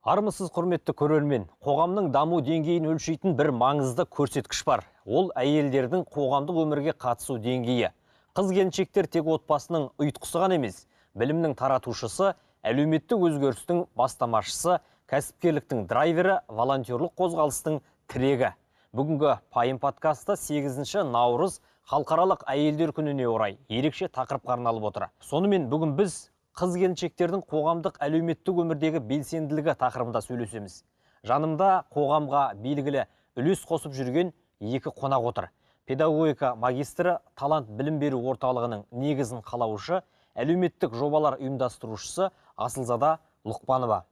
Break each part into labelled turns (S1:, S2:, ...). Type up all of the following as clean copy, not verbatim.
S1: Армысыз құрметті көрермен, қоғамның даму деңгейін өлшейтін бір маңызды көрсеткіш бар. Ол әйелдердің қоғамдық өмірге қатысу деңгейі. Қыз-келіншектер тек отбасының ұйытқысы ғана емес, білімнің таратушысы, әлеуметтік өзгерістің бастамашысы, кәсіпкерліктің драйвері, волонтерлық қозғалыстың тірегі. Бүгінгі Пайым подкасты 8 наурыз халықаралық әйелдер күніне орай ерекше тақырыпқа арналып отыр. Сонымен бүгін біз қыз-келіншектердің қоғамдық әлеуметтік өмірдегі белсенділігі тақырыбында сөйлесеміз. Жанымда қоғамға белгілі үлес қосып жүрген екі қонақ отыр. Педагогика магистрі, талант білім беру орталығының негізін қалаушы, әлеуметтік жобалар ұйымдастырушысы Асылзада Лұқпанова.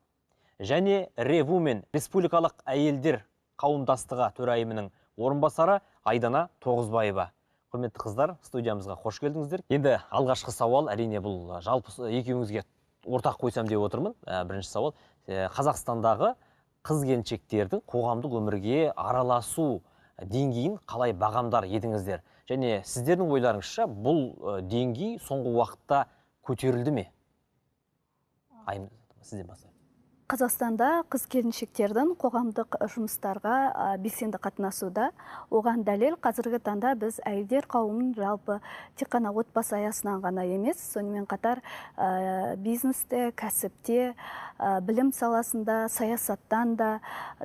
S1: Және Ревумен республикалық әйелдер қауымдастығы төрайымының орынбасары Айдана Тоғызбаева. Құрметті қыздар, студиямызға қош келдіңіздер. Енді алғашқы сауал, әрине бұл жалпы екеуіңізге ортақ қойсам деп отырмын. Бірінші сауал, Қазақстандағы қыз-келіншектердің қоғамдық өмірге араласу деңгейін қалай бағамдар едіңіздер? Және сіздердің ойларыңызша бұл деңгей соңғы уақытта көтерілді ме? Айым, сізден бастайық.
S2: Қазақстанда қыз-келіншектердің қоғамдық жұмыстарға белсенді қатынасуда. Оған дәлел қазіргі таңда біз әйелдер қауымын жалпы тек қана отбасы аясынан ғана емес, сонымен қатар бизнесте, кәсіпте, білім саласында, саясаттан да,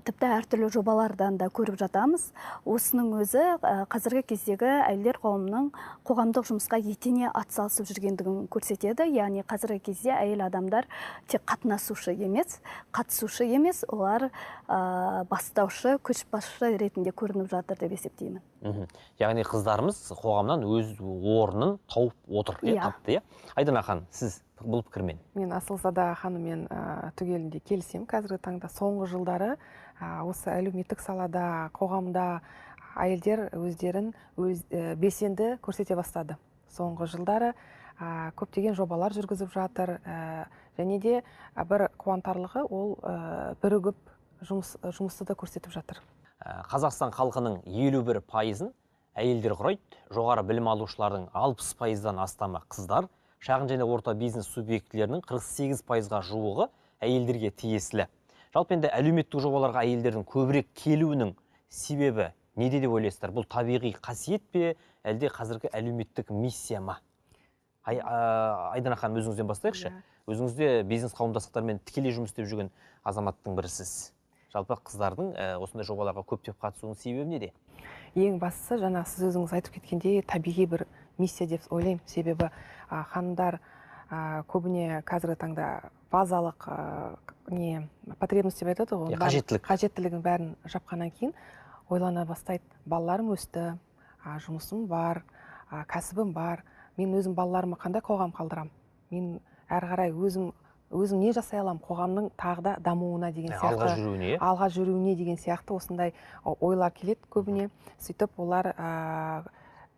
S2: тіпті әртүрлі жобалардан да көріп жатамыз. Осының өзі қазіргі кездегі әйелдер қауымының қоғамдық жұмысқа етене атсалысып жүргендігін көрсетеді. Яғни қазіргі кезде әйел адамдар тек қатынасушы емес, қатысушы емес, олар бастаушы, көшбасшы ретінде көрініп жатыр деп есептеймін.
S1: Яғни қыздарымыз қоғамнан өз орнын тауып отыр, тапты. Айдана ханым, сіз бұл пікірмен?
S3: Мен Асылзада ханыммен түгелінде келісем. Қазіргі таңда соңғы жылдары осы әлеуметтік салада, қоғамда әйелдер өздерін белсенді көрсете бастады. Соңғы жылдары көптеген жобалар жүргізіп жатыр. Және де бір қуантарлығы ол бірігіп жұмысты да көрсетіп жатыр.
S1: Қазақстан халқының 51% әйелдер құрайды. Жоғары білім алушылардың 60%-дан астамы қыздар. Шағын және орта бизнес субъектілерінің 48%-ға жуығы әйелдерге тиесілі. Жалпы енді әлеуметтік жобаларға әйелдердің көбірек келуінің себебі неде деп ойлайсыздар? Бұл табиғи қасиет пе, әлде қазіргі әлеуметтік миссия ма? Айдана ханым, өзіңізден бастайықшы. Өзіңізде бизнес қауымдастықтармен тікелей жұмыс істеп жүрген азаматтың бірісіз. Жалпы қыздардың осындай жобаларға көптеп қатысуының себебі неде?
S3: Ең бастысы, жаңа сіз өзіңіз айтып кеткендей, табиғи бір миссия деп ойлаймын. Себебі ханымдар көбіне қазіргі таңда базалық потребность деп айтады ғой, қажеттілігін бәрін жапқаннан кейін ойлана бастайды. Балаларым өсті, жұмысым бар, кәсібім бар. Мен өзім балаларыма қандай қоғам қалдырам? Мен әрі қарай өзім не жасай алам? Қоғамның тағы да дамуына деген сияқты, алға жүруіне деген сияқты осындай ойлар келеді көбіне. Сөйтіп олар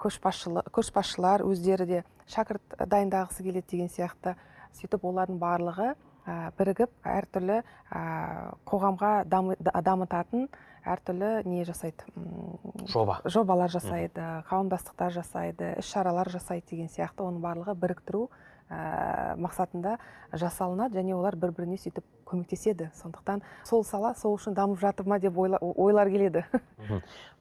S3: көшбасшылар өздері де шәкірт дайындағысы келеді деген сияқты. Сөйтіп олардың барлығы бірігіп әртүрлі қоғамға дамытатын әртүрлі не жасайды? Жобалар жасайды, қауымдастықтар жасайды, іс-шаралар жасайды деген сияқты. Оның барлығы біріктіру мақсатында жасалынады, және олар бір-біріне сөйтіп көмектеседі. Сондықтан сол сала сол үшін дамып жатыр ма деп ойлар келеді.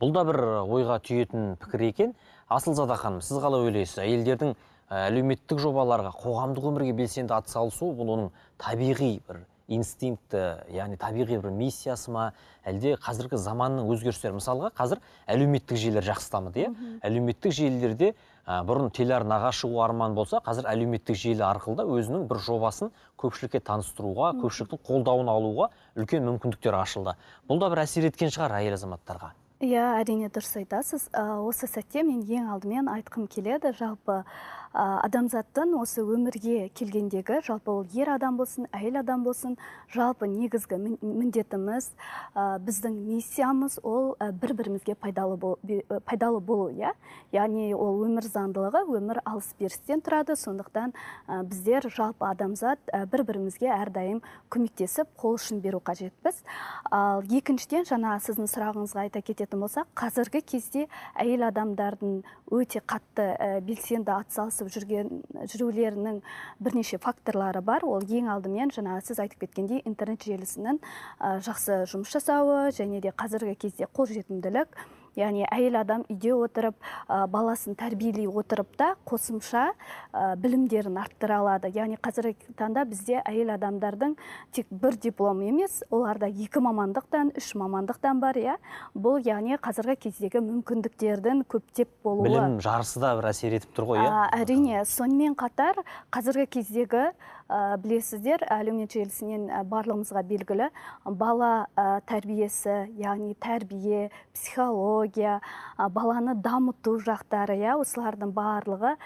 S1: Бұл да бір ойға түйетін пікір екен. Асылзада ханым, сіз қалай ойлайсыз? Әйелдердің әлеуметтік жобаларға, қоғамдық өмірге белсенді атсалысу, бұл оның табиғи бір инстинкті, яғни табиғи бір миссиясы ма, әлде қазіргі заманның өзгерістері? Мысалға, қазір әлеуметтік желілер жақсы дамыды. Әлеуметтік желілерде бұрын телеарнаға шығу арман болса, қазір әлеуметтік желі арқылы да өзінің бір жобасын көпшілікке таныстыруға, көпшіліктің қолдауын алуға үлкен мүмкіндіктер ашылды. Бұл да бір әсер еткен шығар әйел азаматтарға.
S2: Әрине дұрыс айтасыз. Осы сәтте мен ең алдымен айтқым келеді, жалпы адамзаттың осы өмірге келгендегі, жалпы ол ер адам болсын, әйел адам болсын, жалпы негізгі міндетіміз, біздің миссиямыз ол бір-бірімізге пайдалы болу. Яғни ол өмір заңдылығы, өмір алыс-берістен тұрады. Сондықтан біздер жалпы адамзат бір-бірімізге әрдайым көмектесіп, қол ұшын беру қажетпіз. Ал екіншіден, жаңа сіздің сұрағыңызға айта кететін болсақ, қазіргі кезде әйел адамдардың өте қатты белсенді атсалысып қалыптасып жүрулерінің бірнеше факторлары бар. Ол ең алдымен жаңағы сіз айтып кеткендей интернет желісінің жақсы жұмыс жасауы және де қазіргі кезде қолжетімділік. Яғни әйел адам үйде отырып, баласын тәрбиелей отырып та қосымша білімдерін арттыра алады. Яғни қазіргі таңда бізде әйел адамдардың тек бір диплом емес, оларда 2 мамандықтан, 3 мамандықтан бар, иә. Бұл яғни қазіргі кездегі мүмкіндіктердің көптеп болуы.
S1: Білім жарысы да бір әсер етіп тұр ғой, иә?
S2: Әрине, сонымен қатар қазіргі кездегі білесіздер, әлеумет желісінен барлығымызға белгілі бала тәрбиесі, яғни тәрбие, психология, баланы дамыту жақтары, осылардың барлығы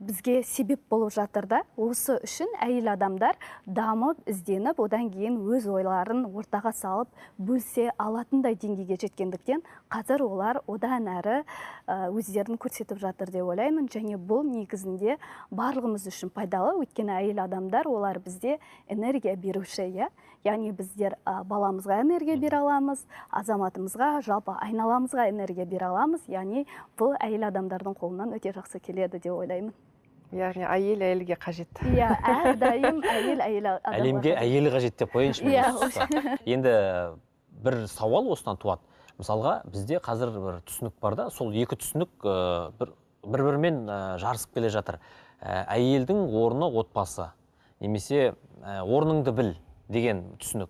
S2: бізге себеп болып жатыр да. Осы үшін әйел адамдар дамып, ізденіп, одан кейін өз ойларын ортаға салып, бөлсе алатындай деңгейге жеткендіктен, қазір олар одан әрі өздерін көрсетіп жатыр деп ойлаймын. Және бұл негізінде барлығымыз үшін пайдалы, өйткені әйел адамдар олар бізде энергия беруші, яғни біздер баламызға энергия бере аламыз, азаматымызға, жалпы айналамызға энергия бере аламыз, яғни бұл әйел адамдардың қолынан өте жақсы келеді деп ойлаймын.
S3: Яғни әйел әйелге қажет.
S2: Әрдайым әйел адамға.
S1: Әлемге әйел қажет деп қойыншы. Енді бір сауал осыдан туады. Мысалға, бізде қазір бір түсінік бар да, сол екі түсінік бір-бірімен жарысып келе жатыр. Әйелдің орны отбасы, немесе орныңды біл деген түсінік.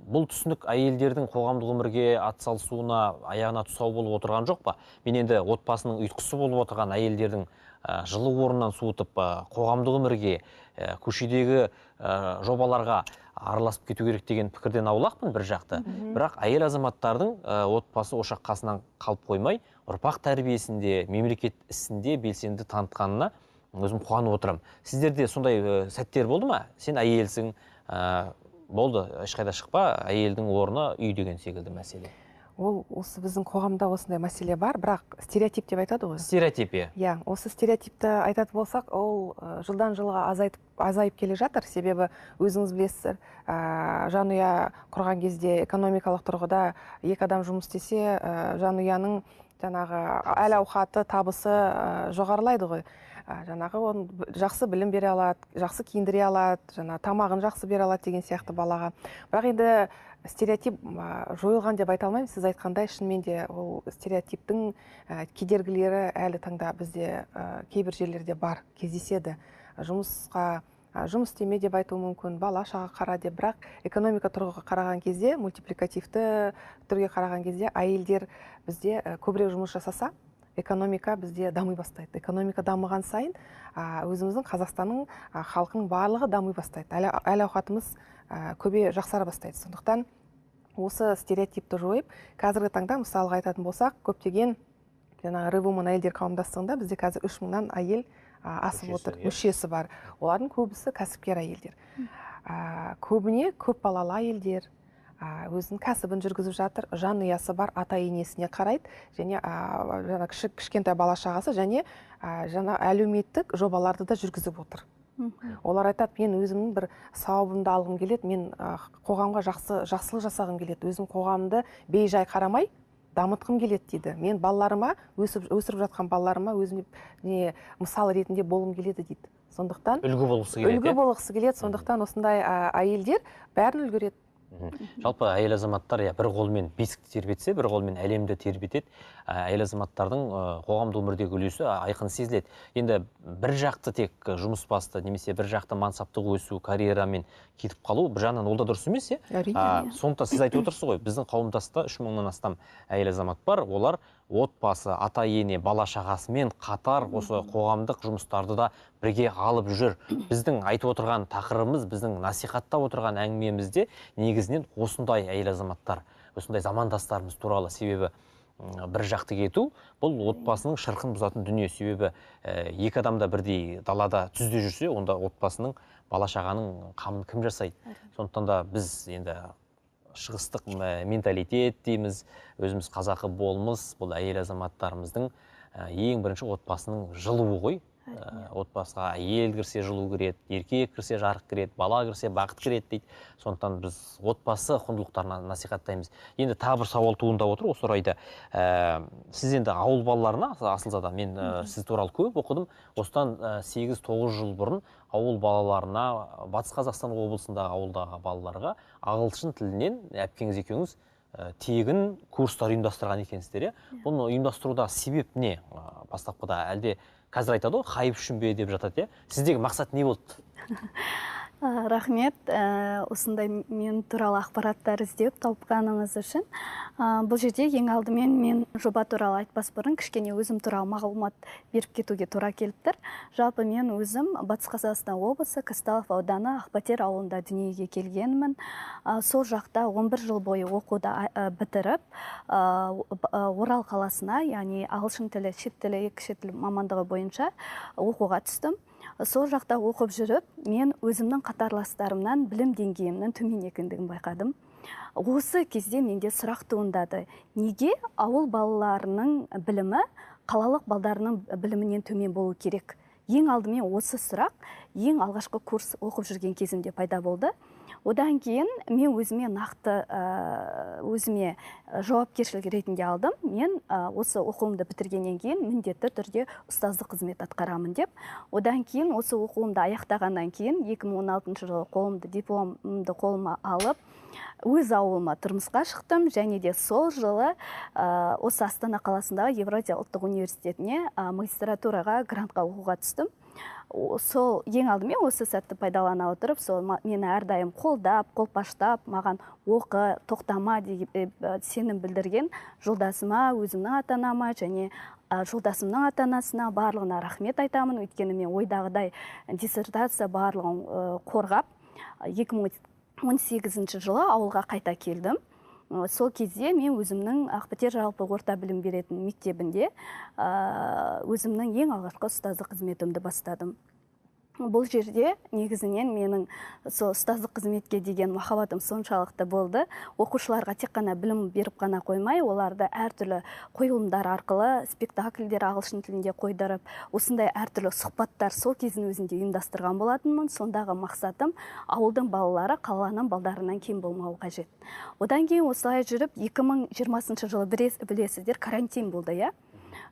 S1: Бұл түсінік әйелдердің қоғамдық өмірге атсалысуына, аяғына тұсау болып отырған жоқ па? Мен енді отбасының ұйытқысы болып отырған әйелдердің жылы орнынан суытып, қоғамдық өмірге, көшедегі жобаларға араласып кету керек деген пікірден аулақпын бір жақты. Бірақ әйел азаматтардың отбасы ошақ қасынан қалып қоймай, ұрпақ тәрбиесінде, мемлекет ісінде белсенді танытқанына өзім қуанып отырамын. Сіздерде сондай сәттер болды ма? Сен әйелсің, болды, ешқайда шықпа, әйелдің орны үй деген секілді мәселе.
S3: Ол осы біздің қоғамда осындай мәселе бар, бірақ стереотип деп айтады ғой.
S1: Стереотип,
S3: иә. Осы стереотипті айтатын болсақ, ол жылдан жылға азайып келе жатыр. Себебі өзіңіз білесіздер, жанұя құрған кезде экономикалық тұрғыда екі адам жұмыс істесе, жанұяның жаңағы әл-ауқаты, табысы жоғарылайды ғой. Жаңағы он жақсы білім бере алады, жақсы киіндіре алады, тамағын жақсы бере алады деген сияқты балаға. Бірақ енді стереотип жойылған деп айта алмаймын. Сіз айтқандай, шынымен де ол стереотиптің кедергілері әлі таңда бізде кейбір жерлерде бар, кездеседі. Жұмыс істеме деп айту мүмкін, бала шаға қара деп, бірақ экономика тұрғыға қараған кезде, мультипликативті түрге қараған кезде әйелдер бізде көбірек жұмыс жасаса, экономика бізде дамый бастайды. Экономика дамыған сайын өзіміздің Қазақстанның халқының барлығы дамый бастайды. Әл-ауқатымыз көбе жақсара бастайды. Сондықтан осы стереотипті жойып, қазіргі таңда мысалға айтатын болсақ, көптеген рывуман әйелдер қауымдастығында бізде қазір 3000-нан әйел асып отыр, мүшесі бар. Олардың көбісі кәсіпкер әйелдер. Көбіне көп балалы әйелдер, өзінің кәсібін жүргізіп жатыр, жанұясы бар, ата-енесіне қарайды, және кішкентай бала шағасы, және әлеуметтік жобаларды да жүргізіп отыр. Олар айтады, мен өзімнің бір сауабымды алғым келеді, мен қоғамға жақсылық жасағым келеді, өзім қоғамды бейжай қарамай дамытқым келеді дейді. Мен балаларыма, өсіріп жатқан балаларыма өзіме мысал ретінде болғым келеді дейді. Сондықтан
S1: үлгі болғысы келеді.
S3: Сондықтан осындай әйелдер бәрін үлгереді.
S1: Жалпы әйел азаматтар бір қолмен бесікті тербетсе, бір қолмен әлемді тербетеді. Әйел азаматтардың қоғамдық өмірдегі үлесі айқын сезіледі. Енді бір жақты тек жұмыс басты, немесе бір жақты мансаптық өсу, карьерамен кетіп қалу, бір жағынан ол да дұрыс емес, сондықтан сіз айтып отырсыз ғой, біздің қауымдастықта 3000-нан астам әйел азамат бар, олар отбасы, ата-ене, бала шағасымен қатар осы қоғамдық жұмыстарды да бірге алып жүр. Біздің айтып отырған тақырыбымыз, біздің насихаттап отырған әңгімемізде негізінен осындай әйел азаматтар, осындай замандастарымыз туралы. Себебі бір жақты кету, бұл отбасының шырқын бұзатын дүние. Себебі екі адамда бірдей далада түзде жүрсе, онда отбасының, бала шағаның қамын кім жасайды? Сондықтан да біз енді шығыстық менталитет дейміз, өзіміз қазақы болмыз, бұл әйел азаматтарымыздың ең бірінші отбасының жылуы ғой. Отбасыға әйел кірсе жылу кіреді, еркек кірсе жарық кіреді, бала кірсе бақыт кіреді дейді. Сондықтан біз отбасы құндылықтарына насихаттаймыз. Енді тағы бір сауал туындап отыр осы орайда. Сіз енді ауыл балаларына, Асылзада, мен сіз туралы көп оқыдым. Осыдан 8-9 жыл бұрын ауыл балаларына, Батыс Қазақстан облысындағы ауылдағы балаларға ағылшын тілінен әпкеңіз екеуіңіз тегін курстар ұйымдастырған екенсіздер. Бұны ұйымдастыруда себеп не? Бастапқыда әлде қазір айтады ғой, хайп үшін бе деп жатады. Сіздегі мақсат не болды?
S2: Рахмет, осындай мен туралы ақпараттар іздеп тауыпқаныңыз үшін. Бұл жерде ең алдымен мен жоба туралы айтпас бұрын кішкене өзім туралы мағлұмат беріп кетуге тура келіп тұр. Жалпы мен өзім Батыс Қазақстан облысы Казталов ауданы Ақбатер ауылында дүниеге келгенмін. Сол жақта 11 жыл бойы оқуды бітіріп, Орал қаласына, яғни ағылшын тілі, шет тілі, екі шет тілі мамандығы бойынша оқуға түстім. Сол жақта оқып жүріп, мен өзімнің қатарластарымнан білім деңгейімнің төмен екендігін байқадым. Осы кезде менде сұрақ туындады. Неге ауыл балаларының білімі қалалық балдарының білімінен төмен болу керек? Ең алдымен осы сұрақ ең алғашқы курс оқып жүрген кезімде пайда болды. Одан кейін мен өзіме нақты өзіме жауапкершілік ретінде алдым. Мен осы оқуымды бітіргеннен кейін міндетті түрде ұстаздық қызмет атқарамын деп. Одан кейін осы оқуымды аяқтағаннан кейін 2016 жылы дипломымды қолыма алып, өз ауылыма тұрмысқа шықтым, және де сол жылы осы Астана қаласындағы Евразия ұлттық университетіне магистратураға грантқа оқуға түстім. Сол ең алдымен осы сәтті пайдалана отырып, сол мені әрдайым қолдап, қолпаштап, маған оқы, тоқтама деп сенім білдірген жолдасыма, өзімнің ата-анама және жолдасымның ата-анасына барлығына рахмет айтамын. Өйткені мен ойдағыдай диссертация барлығын қорғап, 2018 жылы ауылға қайта келдім. Сол кезде мен өзімнің Ақбатер жалпы орта білім беретін мектебінде өзімнің ең алғашқы ұстаздық қызметімді бастадым. Бұл жерде негізінен менің ұстаздық қызметке деген махаббатым соншалықты болды. Оқушыларға тек қана білім беріп қана қоймай, оларды әртүрлі қойылымдар арқылы, спектакльдер ағылшын тілінде қойдырып, осындай әртүрлі сұхбаттар сол кездің өзінде ұйымдастырған болатынмын. Сондағы мақсатым ауылдың балалары қаланың балдарынан кем болмауы қажет. Одан кейін осылай жүріп 2020 жылы білесіздер, карантин болды, иә?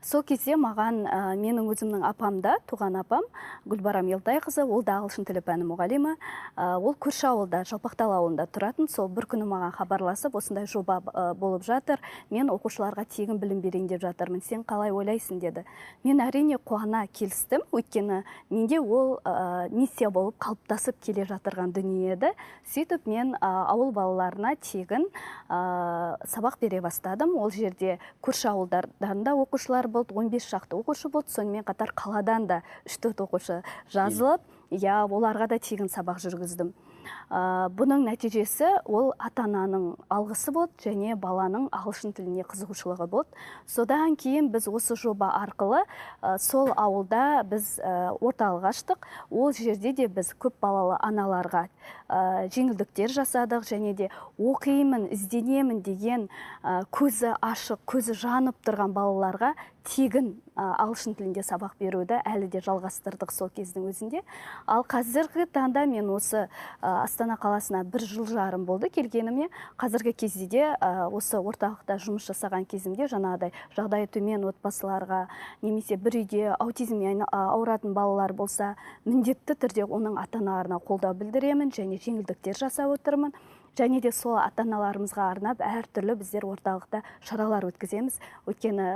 S2: Сол кезде маған менің өзімнің апамда, туған апам, Гүлбарам Елтайқызы, ол да ағылшын тілі пәні мұғалімі. Ол көрші ауылда, Жалпақтал ауылында тұратын. Сол бір күні маған хабарласып, осындай жоба болып жатыр. Мен оқушыларға тегін білім берейін деп жатырмын. Сен қалай ойлайсың деді. Мен әрине қуана келістім. Өйткені менде ол миссия болып қалыптасып келе жатырған дүние еді. Сөйтіп мен ауыл балаларына тегін сабақ бере бастадым. Ол жерде көрші ауылдарында оқушылар болды, 15 шақты оқушы болды, сонымен қатар қаладан да 3-4 оқушы жазылып, оларға да тегін сабақ жүргіздім. Бұның нәтижесі ол ата-ананың алғысы болды, және баланың ағылшын тіліне қызығушылығы болды. Содан кейін біз осы жоба арқылы сол ауылда біз орталық аштық. Ол жерде де біз көп балалы аналарға жеңілдіктер жасадық, және де оқимын, ізденемін деген көзі ашық, көзі жанып тұрған балаларға тегін ағылшын тілінде сабақ беруді әлі де жалғастырдық сол кездің өзінде. Ал қазіргі таңда мен осы Астана қаласына 1 жыл жарым болды келгеніме. Қазіргі кезде де осы орталықта жұмыс жасаған кезімде жаңағыдай жағдайы төмен отбасыларға, немесе бір үйде аутизммен ауыратын балалар болса, міндетті түрде оның ата-аналарына қолдау білдіремін және жеңілдіктер жасап отырмын. Және де сол ата-аналарымызға арнап әртүрлі біздер орталықта шаралар өткіземіз. Өйткені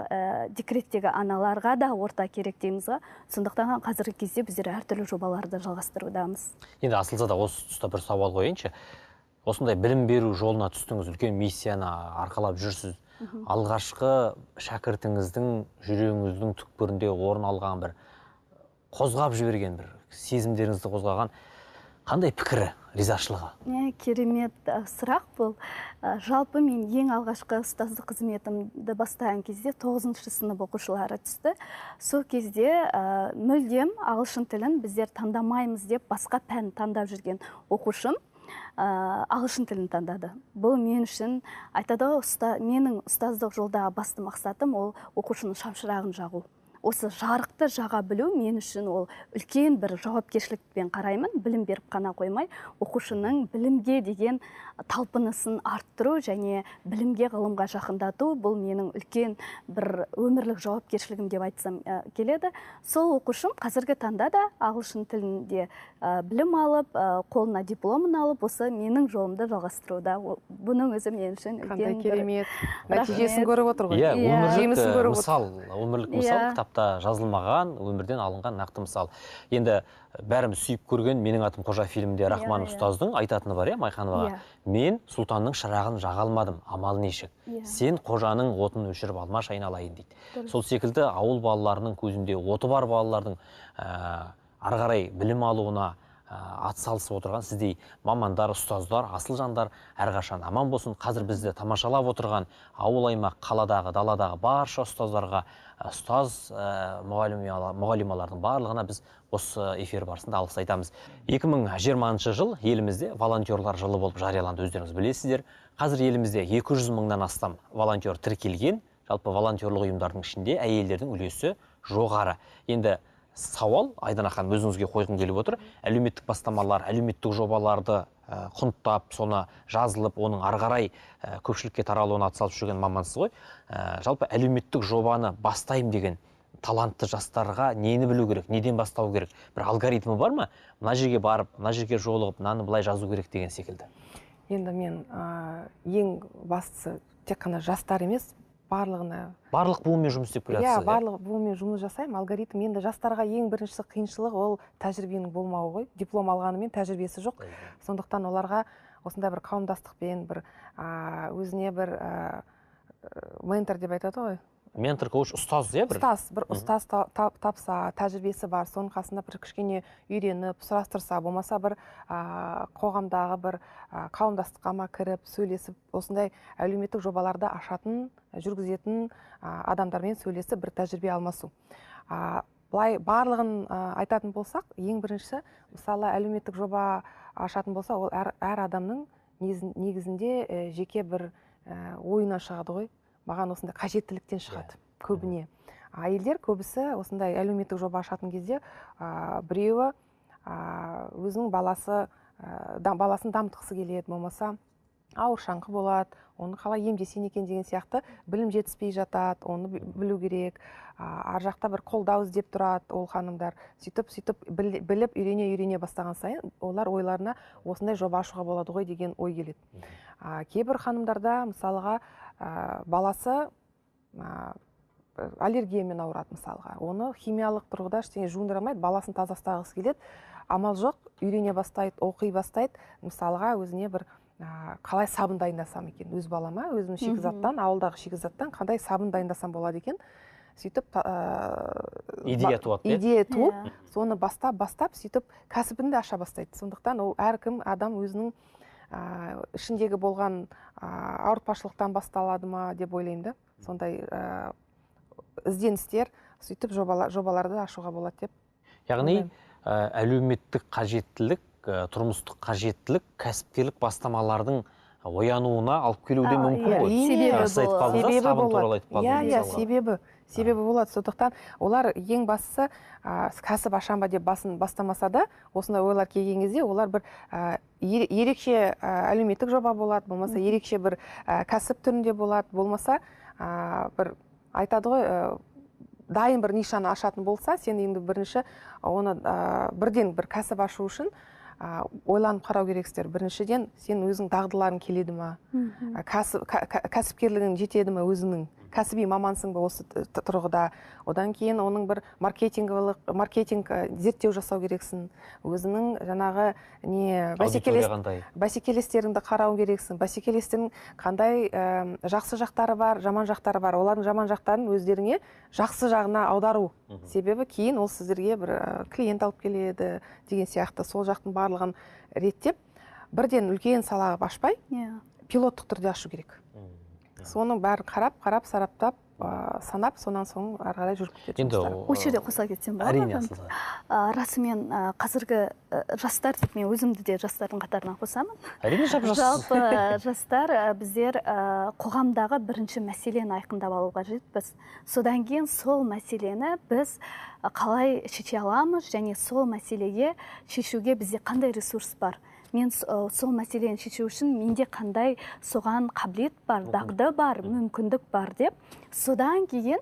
S2: декреттегі аналарға да орта керек дейміз. Сондықтан қазіргі кезде біздер әртүрлі жобаларды жалғастырудамыз.
S1: Енді Асылзада, осы тұста бір сауал қойыншы. Осындай білім беру жолына түстіңіз, үлкен миссияны арқалап жүрсіз. Алғашқы шәкіртіңіздің жүрегіңіздің түкпірінде орын алған бір қозғап жіберген бір сезімдеріңізді қозғаған қандай пікірі, ризашылығы?
S2: Керемет сұрақ бұл. Жалпы мен ең алғашқы ұстаздық қызметімді бастаған кезде 9-шы сынып оқушылары түсті. Сол кезде мүлдем ағылшын тілін біздер таңдамаймыз деп басқа пән таңдап жүрген оқушым ағылшын тілін таңдады. Бұл мен үшін айтады, менің ұстаздық жолдағы басты мақсатым ол оқушының шамшырағын жағу. осы жарықты жаға білу мен үшін ол үлкен бір жауапкершілікпен қараймын. Білім беріп қана қоймай, оқушының білімге деген талпынысын арттыру және білімге, ғылымға жақындату бұл менің үлкен бір өмірлік жауапкершілігім деп айтсам келеді. Сол оқушым қазіргі таңда да ағылшын тілінде білім алып, қолына дипломын алып, осы менің жолымды жалғастыруда. Бұның өзі мен үшін
S3: қандай
S2: үлкен
S3: керемет нәтижесін көріп отыр ғой.
S1: Иә,
S3: Жемісін көріп
S1: өмірлік мысал, кітапта жазылмаған, өмірден алынған нақты мысал. Енді бәріміз сүйіп көрген «Менің атым Қожа» фильмінде Рахман ұстаздың айтатыны бар, Майхановаға. Мен сұлтанның шырағын жаға алмадым, амал нешік. Сен қожаның отын өшіріп алмаш айналайын дейді. Сол секілді ауыл балаларының көзінде оты бар балалардың ары қарай білім алуына атсалысып отырған сіздей мамандар, ұстаздар, асыл жандар әрқашан аман болсын. Қазір бізді тамашалап отырған ауыл аймақ, қаладағы, даладағы барша ұстаздарға, ұстаз мұғалималардың барлығына біз осы эфир барысында алғыс айтамыз. 2020 жыл елімізде волонтерлар жылы болып жарияланды, өздеріңіз білесіздер. Қазір елімізде 200 мыңнан астам волонтер тіркелген. Жалпы волонтерлық ұйымдардың ішінде әйелдердің үлесі жоғары. Енді сауал, Айдана ханым, өзіңізге қойғым келіп отыр. Әлеуметтік бастамалар, әлеуметтік жобаларды құнттап, соны жазылып, оның ары қарай көпшілікке таралуына атсалып жүрген мамансыз ғой. Жалпы әлеуметтік жобаны бастайым деген талантты жастарға нені білу керек, неден бастау керек? Бір алгоритмі бар ма? Мына жерге барып, мына жерге жолығып, мынаны былай жазу керек деген секілді.
S3: Енді мен ең бастысы тек қана жастар емес, барлығына.
S1: Барлық буынмен жұмыс істеп келатсыз.
S3: Иә, барлық буынмен жұмыс жасаймын. Алгоритм енді жастарға ең бірінші қиыншылық ол тәжірибенің болмауы ғой. Диплом алғанымен тәжірибесі жоқ. Сондықтан оларға осындай бір қауымдастықпен, бір өзіне бір ментор деп айтады ғой.
S1: Ментор, коуч, ұстаз, иә бір?
S3: Ұстаз тапса, тәжірибесі бар, соның қасында бір кішкене үйреніп, сұрастырса, болмаса бір қоғамдағы бір қауымдастыққа кіріп, сөйлесіп, осындай әлеуметтік жобаларды ашатын, жүргізетін адамдармен сөйлесіп, бір тәжірибе алмасу. Былай барлығын айтатын болсақ, ең біріншісі, мысалы әлеуметтік жоба ашатын болса, ол әр адамның негізінде жеке бір ойынан шығады ғой. Маған осындай қажеттіліктен шығады көбіне. Әйелдер көбісі осындай әлеуметтік жоба ашатын кезде біреуі өзінің баласын дамытқысы келеді, болмаса ауыршаңқы болады, оны қалай емдесен екен деген сияқты білім жетіспей жатады, оны білу керек. Ар жақта бір қолдау іздеп тұрады ол ханымдар. Сөйтіп біліп үйрене бастаған сайын олар ойларына осындай жоба ашуға болады ғой деген ой келеді. Кейбір ханымдарда мысалға баласы аллергиямен ауырады мысалға. Оны химиялық тұрғыда ештеңе жуындырамайды, баласын таза ұстағысы келеді. Амал жоқ, үйрене бастайды, оқи бастайды. Мысалға өзіне бір қалай сабын дайындасам екен, өз балама, өзім шикізаттан, ауылдағы шикізаттан қандай сабын дайындасам болады екен. Сөйтіп
S1: идея туады.
S3: Идея туып, соны бастап, сөйтіп кәсібін де аша бастайды. Сондықтан ол әркім адам өзінің ішіндегі болған ауыртпашылықтан басталады ма деп ойлаймын да. Сондай ізденістер, сөйтіп жобаларды ашуға болады деп.
S1: Яғни әлеуметтік қажеттілік, тұрмыстық қажеттілік, кәсіпкерлік бастамалардың оянуына алып келуде мүмкін ғой.
S3: Себебі болады. Сондықтан олар ең бастысы кәсіп ашам ба деп басын бастамаса да, осындай ойлар келген кезде олар бір ерекше әлеуметтік жоба болады, болмаса ерекше бір кәсіп түрінде болады, болмаса бір айтады ғой, дайын бір нишаны ашатын болса, сен енді бірінші оны бірден бір кәсіп ашу үшін ойланып қарау керексіздер. Біріншіден, сен өзің дағдыларың келеді ма? Кәсіпкерлігің жетеді ма өзіңнің? Кәсіби мамансың ба осы тұрғыда? Одан кейін оның бір маркетинг зерттеу жасау керексің. Өзінің жаңағы бәсекелестеріңді қарау керексің. Бәсекелестердің қандай жақсы жақтары бар, жаман жақтары бар. Олардың жаман жақтарын өздеріңе жақсы жағына аудару. Себебі кейін ол сіздерге бір клиент алып келеді деген сияқты. Сол жақтың барлығын реттеп, бірден үлкен сала ашпай, пилоттық түрде ашу керек. соның бәрін қарап сараптап санап сонан соң ары қарай жүріп кетеді
S1: енді
S3: жұмыстар.
S2: осы жерде қоса кетсем болады
S1: әрине
S2: ма?
S1: асылзада.
S2: Расымен қазіргі жастар деп мен өзімді де жастардың қатарына қосамын.
S1: Әрине жап-жассыз.
S2: Жалпы жастар біздер қоғамдағы бірінші мәселені айқындап алу қажетпіз. Содан кейін сол мәселені біз қалай шеше аламыз және сол мәселеге шешуге бізде қандай ресурс бар. Мен сол мәселені шешу үшін менде қандай соған қабілет бар, дағды бар, мүмкіндік бар деп, содан кейін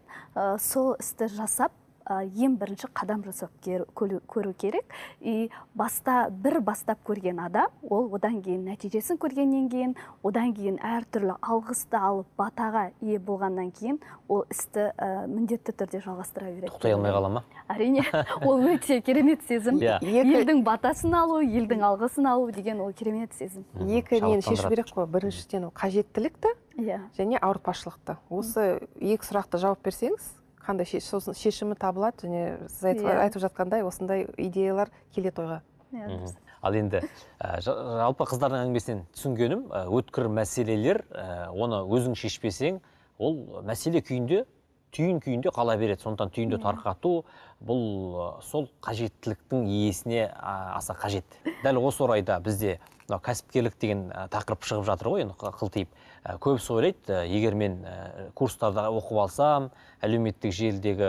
S2: сол істі жасап, ең бірінші қадам жасап көру керек. И бастап көрген адам, ол одан кейін нәтижесін көргеннен кейін, одан кейін әртүрлі алғысты алып, батаға ие болғаннан кейін, ол істі міндетті түрде жалғастыра береді.
S1: Тоқтай алмай қала ма?
S2: Әрине, ол өте керемет сезім. Елдің батасын алу, елдің алғысын алу деген ол керемет сезім.
S3: Екі нені шешу керек қой. Біріншіден қажеттілікті және ауыртпашылықты. Осы екі сұрақты жауап берсеңіз, қандай шешімі табылады, және сіз айтып жатқандай осындай идеялар келеді ойға.
S1: Ал енді жалпы қыздардың әңгімесінен түсінгенім, өткір мәселелер, оны өзің шешпесең, ол мәселе күйінде, түйін күйінде қала береді. Сондықтан түйінді тарқату, бұл сол қажеттіліктің иесіне аса қажет. Дәл осы орайда бізде кәсіпкерлік деген тақырып шығып жатыр ғой, енді қылтиып. Көбісі ойлайды, егер мен курстарда оқып алсам, әлеуметтік желідегі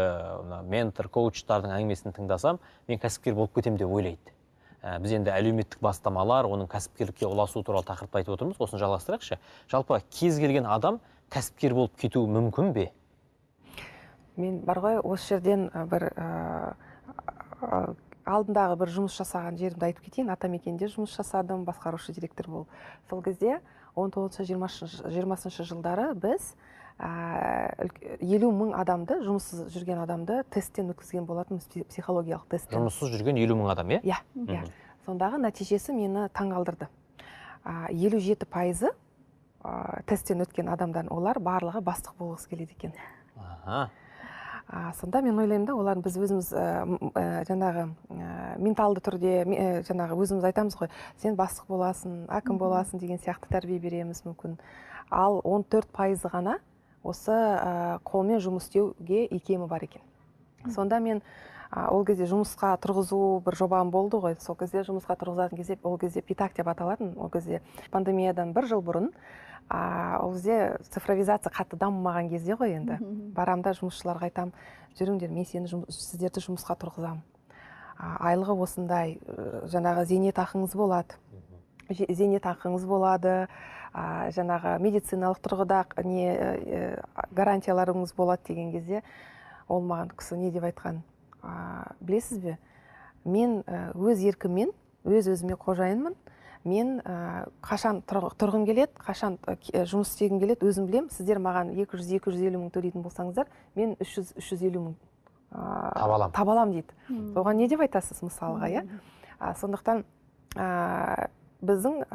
S1: ментор, коучтардың әңгімесін тыңдасам, мен кәсіпкер болып кетем деп ойлайды. Біз енді әлеуметтік бастамалар, оның кәсіпкерлікке ұласу туралы тақырыпты айтып отырмыз. Осыны жалғастырайықшы. Жалпы кез келген адам кәсіпкер болып кетуі мүмкін бе?
S3: Мен бар ғой, осы жерден бір алдындағы бір жұмыс жасаған жерімді айтып кетейін. Атамекенде жұмыс жасадым, басқарушы директор болып. Сол кезде 19-20 жылдары біз 50 мың адамды, жұмыссыз жүрген адамды тесттен өткізген болатын, психологиялық тесттен.
S1: Жұмыссыз жүрген 50 мың адам, е?
S3: Иә. Сондағы нәтижесі мені таңғалдырды. 57% тесттен өткен адамдан олар барлығы бастық болғысы келеді екен. Сонда мен ойлаймын да, олар біз өзіміз жаңағы менталды түрде жаңағы өзіміз айтамыз ғой, сен бастық боласың, әкім боласың деген сияқты тәрбие береміз мүмкін. Ал 14% ғана осы қолмен жұмыс істеуге икемі бар екен. Сонда мен ол кезде жұмысқа тұрғызу бір жобам болды ғой. Сол кезде жұмысқа тұрғызатын кезде, ол кезде питак деп аталатын, ол кезде пандемиядан 1 жыл бұрын, ол кезде цифровизация қатты дамымаған кезде ғой енді. Барамда жұмысшыларға айтам, жүріңдер, мен сіздерді жұмысқа тұрғызамын. Айлығы осындай, жаңағы зейнетақыңыз болады. Зейнетақыңыз болады, жаңағы медициналық тұрғыда гарантияларыңыз болады деген кезде, ол маған кісі не деп айтқан? Білесіз бе, мен өз еркіммен, өз-өзіме қожайынмын. Мен қашан тұрғым келеді, қашан жұмыс істегім келеді, өзім білем. Сіздер маған 200-250 мың төлейтін болсаңыздар, мен 300-350 мың табалам дейді. Оған не деп айтасыз мысалға, иә? Сондықтан біздің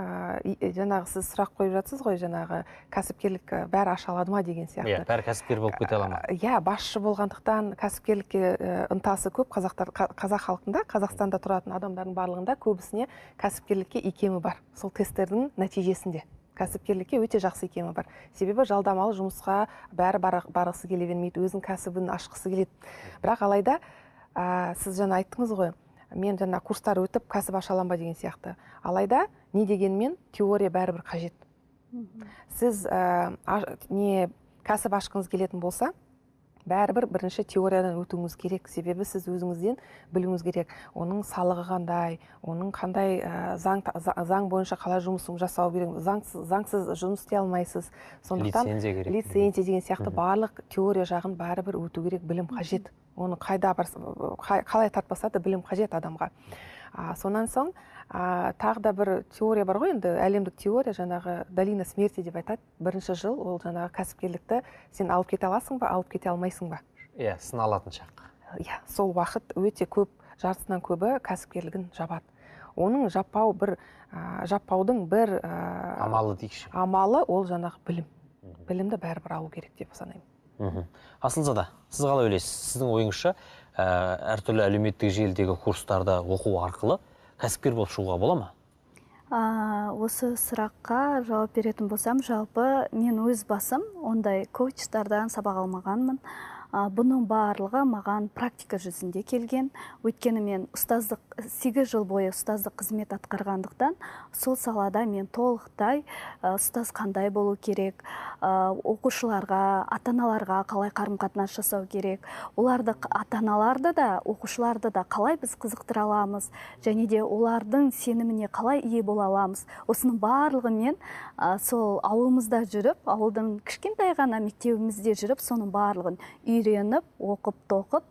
S3: жаңағы сіз сұрақ қойып жатсыз ғой, жаңағы кәсіпкерлік бәрі аша алады ма деген сияқты.
S1: Бәрі кәсіпкер болып кете ала ма?
S3: Иә, басшы болғандықтан кәсіпкерлікке ынтасы көп. Қазақ халқында, Қазақстанда тұратын адамдардың барлығында көбісіне кәсіпкерлікке икемі бар. Сол тесттердің нәтижесінде кәсіпкерлікке өте жақсы икемі бар. Себебі жалдамалы жұмысқа бәрі барғысы келе бермейді, өзінің кәсібін ашқысы келеді. Бірақ алайда сіз жаңа айттыңыз ғой, мен жаңа курстар өтіп кәсіп аша аламын ба деген сияқты. Алайда не дегенмен теория бәрібір қажет. Сіз кәсіп ашқыңыз келетін болса, бәрібір бірінші теориядан өтуіңіз керек. Себебі сіз өзіңізден білуіңіз керек. Оның салығы қандай, оның қандай заң бойынша қалай жұмысын жасау керек, заңсыз жұмыс істей алмайсыз. Сондықтан лицензия деген сияқты барлық теория жағын бәрібір өту керек, білім қажет. Оны қалай тартпаса да білім қажет адамға. Сонан соң тағы да бір теория бар ғой, енді әлемдік теория, жаңағы долина смерти деп айтады. 1-ші жыл ол жаңағы кәсіпкерлікті сен алып кете аласың ба, алып кете алмайсың ба?
S1: Иә, сыналатын шақ.
S3: Иә, сол уақыт өте көп, жартысынан көбі кәсіпкерлігін жабады. Оның жаппаудың бір
S1: амалы дейікші.
S3: Амалы ол жаңағы білім. Білімді бәрібір алу керек деп санаймын.
S1: Асылзада, сіз қалай ойлайсыз? Сіздің ойыңызша әртүрлі әлеуметтік желідегі курстарда оқу арқылы кәсіпкер болып шығуға бола ма?
S2: Осы сұраққа жауап беретін болсам, жалпы мен өз басым ондай коучтардан сабақ алмағанмын. Бұның барлығы маған практика жүзінде келген. Өйткені мен 8 жыл бойы ұстаздық қызмет атқарғандықтан, сол салада мен толықтай ұстаз қандай болу керек, оқушыларға, ата-аналарға қалай қарым-қатынас жасау керек, оларды ата-аналарды да, оқушыларды да қалай біз қызықтыра аламыз, және де олардың сеніміне қалай ие бола аламыз. Осының барлығы мен сол ауылымызда жүріп, ауылдың кішкентай ғана мектебімізде жүріп, соның барлығын үйреніп, оқып, тоқып,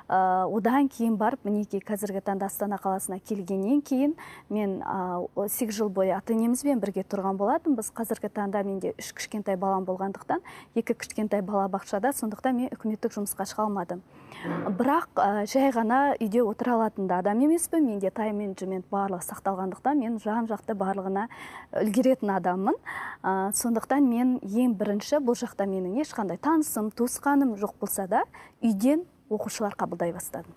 S2: одан кейін барып, мінекей қазіргі таңда Астана қаласына келгеннен кейін мен 8 жыл бойы ата-енемізбен бірге тұрған болатын. Біз қазіргі таңда менде 3 кішкентай балам болғандықтан, 2 кішкентай бала бақшада, сондықтан мен үкіметтік жұмысқа шыға алмадым. Бірақ жай ғана үйде отыра алатын да адам емеспін. Менде тайм-менеджмент барлығы сақталғандықтан, мен жан-жақты барлығына үлгеретін адаммын. Сондықтан мен ең бірінші, бұл жақта менің ешқандай танысым, туысқаным жоқ болса да, үйден оқушылар қабылдай бастадым.